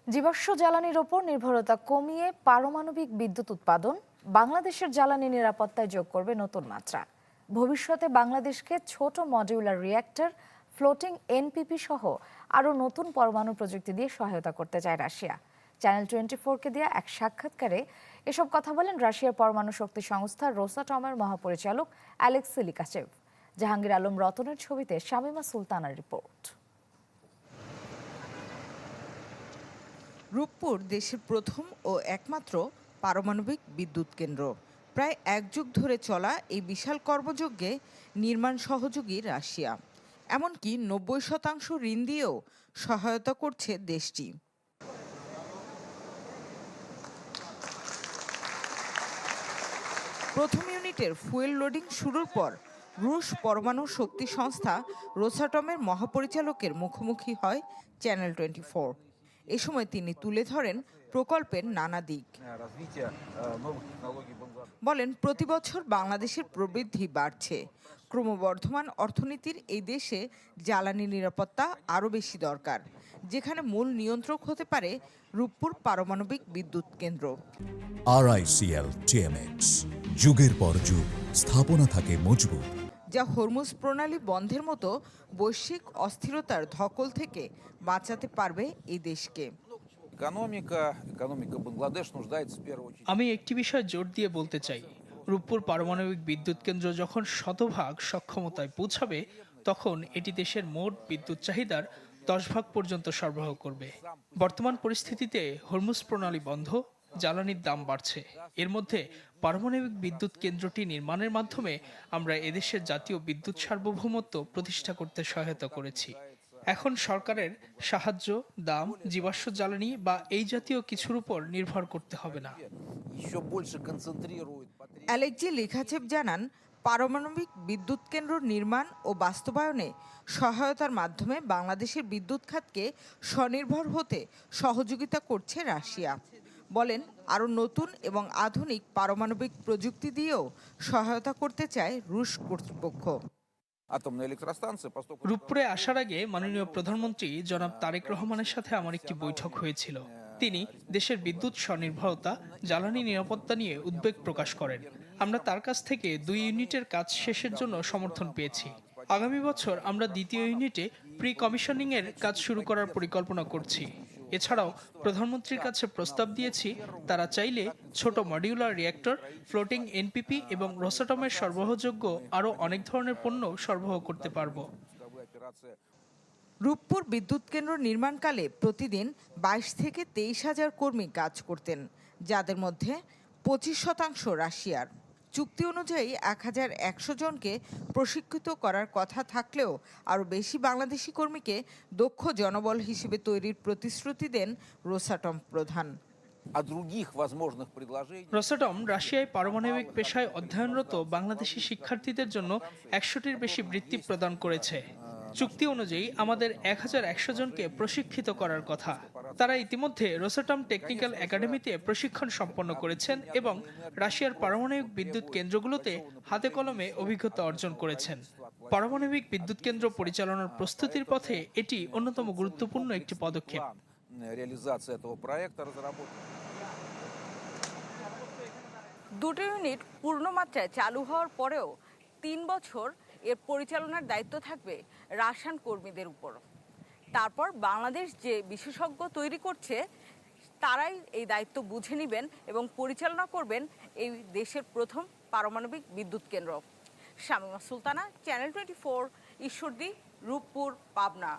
জীবাশ্ম জ্বালানির ওপর নির্ভরতা কমিয়ে পারমাণবিক বিদ্যুৎ উৎপাদন বাংলাদেশের জ্বালানি নিরাপত্তায় যোগ করবে নতুন মাত্রা। ভবিষ্যতে বাংলাদেশকে ছোট মডিউলার রিঅ্যাক্টর, ফ্লোটিং এনপিপি সহ আরও নতুন পরমাণু প্রযুক্তি দিয়ে সহায়তা করতে চায় রাশিয়া। চ্যানেল 24-কে দেয়া এক সাক্ষাৎকারে এসব কথা বলেন রাশিয়ার পরমাণু শক্তি সংস্থা রোসাটমের মহাপরিচালক অ্যালেক্সি লিকাচেভ। জাহাঙ্গীর আলম রতনের ছবিতে শামিমা সুলতানার রিপোর্ট। রূপপুর দেশের প্রথম ও একমাত্র পারমাণবিক বিদ্যুৎ কেন্দ্র। প্রায় এক যুগ ধরে চলা এই বিশাল কর্মযজ্ঞে নির্মাণ সহযোগী রাশিয়া, এমনকি 90% ঋণ দিয়েও সহায়তা করছে দেশটি। প্রথম ইউনিটের ফুয়েল লোডিং শুরুর পর রুশ পরমাণু শক্তি সংস্থা রোসাটমের মহাপরিচালকের মুখোমুখি হয় চ্যানেল 24। এ সময় তিনি তুলে ধরেন প্রকল্পের নানা দিক। বলেন, প্রতি বছর বাংলাদেশের প্রবৃদ্ধি বাড়ছে। ক্রমবর্ধমান অর্থনীতির এই দেশে জ্বালানি নিরাপত্তা আরও বেশি দরকার, যেখানে মূল নিয়ন্ত্রক হতে পারে রূপপুর পারমাণবিক বিদ্যুৎ কেন্দ্র। RICL TMX, যুগের পর যুগ স্থাপনা থাকে মজবুত, যা হরমুজ প্রণালী বন্ধের মতো বৈশ্বিক অস্থিরতার ধকল থেকে বাঁচাতে পারবে এই দেশকে। আমি একটি বিষয় জোর দিয়ে বলতে চাই, রূপপুর পারমাণবিক বিদ্যুৎ কেন্দ্র যখন শতভাগ সক্ষমতায় পৌঁছাবে, তখন এটি দেশের মোট বিদ্যুৎ চাহিদার 10 ভাগ পর্যন্ত সরবরাহ করবে। বর্তমান পরিস্থিতিতে হরমুজ প্রণালী বন্ধ, জ্বালানির দাম বাড়ছে। এর মধ্যে পারমাণবিক বিদ্যুৎ কেন্দ্রটি নির্মাণের মাধ্যমে আমরা এদেশের জাতীয় বিদ্যুৎ সার্বভৌমত্ব প্রতিষ্ঠা করতে সহায়তা করেছি। এখন সরকারের সাহায্য, দাম, জীবাশ্ম জ্বালানি বা এই জাতীয় কিছুর উপর নির্ভর করতে হবে না। অ্যালেক্সি লিকাচেভ জানান, পারমাণবিক বিদ্যুৎ কেন্দ্র নির্মাণ ও বাস্তবায়নে সহায়তার মাধ্যমে বাংলাদেশের বিদ্যুৎ খাতকে স্বনির্ভর হতে সহযোগিতা করছে রাশিয়া। বলেন, আরও নতুন এবং আধুনিক পারমাণবিক প্রযুক্তি দিয়েও সহায়তা করতে চায় রুশ কর্তৃপক্ষ। রূপপুরে আসার আগে মাননীয় প্রধানমন্ত্রী জনাব তারেক রহমানের সাথে আমার একটি বৈঠক হয়েছিল। তিনি দেশের বিদ্যুৎ স্বনির্ভরতা, জ্বালানি নিরাপত্তা নিয়ে উদ্বেগ প্রকাশ করেন। আমরা তার কাছ থেকে 2 ইউনিটের কাজ শেষের জন্য সমর্থন পেয়েছি। আগামী বছর আমরা দ্বিতীয় ইউনিটে প্রি কমিশনিং এর কাজ শুরু করার পরিকল্পনা করছি। এছাড়াও প্রধানমন্ত্রীর কাছে প্রস্তাব দিয়েছি, তারা চাইলে ছোট মডিউলার রিঅ্যাক্টর, ফ্লোটিং এনপিপি এবং রোসাটমের সরবরাহযোগ্য আরও অনেক ধরনের পণ্য সরবরাহ করতে পারব। রূপপুর বিদ্যুৎ কেন্দ্র নির্মাণকালে প্রতিদিন 22 থেকে 23,000 কর্মী কাজ করতেন, যাদের মধ্যে 25% রাশিয়ার। চুক্তি অনুযায়ী 1,100 জনকে প্রশিক্ষিত করার কথা থাকলেও আরও বেশি বাংলাদেশি কর্মীকে দক্ষ জনবল হিসেবে তৈরির প্রতিশ্রুতি দেন রোসাটম প্রধান। রোসাটম রাশিয়ায় পারমাণবিক পেশায় অধ্যয়নরত বাংলাদেশি শিক্ষার্থীদের জন্য 100টির বেশি বৃত্তি প্রদান করেছে। চুক্তি অনুযায়ী আমাদের 1,100 জনকে প্রশিক্ষিত করার কথা। তারা ইতিমধ্যে রোসাটম টেকনিক্যাল একাডেমিতে প্রশিক্ষণ সম্পন্ন করেছেন এবং রাশিয়ার পারমাণবিক বিদ্যুৎ কেন্দ্রগুলোতে হাতে কলমে অভিজ্ঞতা অর্জন করেছেন। পারমাণবিক বিদ্যুৎ কেন্দ্র পরিচালনার প্রস্তুতির পথে এটি অন্যতম গুরুত্বপূর্ণ একটি পদক্ষেপ। দুটো ইউনিট পূর্ণমাত্রায় চালু হওয়ার পরেও 3 বছর এর পরিচালনার দায়িত্ব থাকবে রাশিয়ান কর্মীদের উপর। তারপর বাংলাদেশ যে বিশেষজ্ঞ তৈরি করছে, তারাই এই দায়িত্ব বুঝে নেবেন এবং পরিচালনা করবেন এই দেশের প্রথম পারমাণবিক বিদ্যুৎ কেন্দ্র। শামিমা সুলতানা, চ্যানেল 24, ঈশ্বরদী, রূপপুর, পাবনা।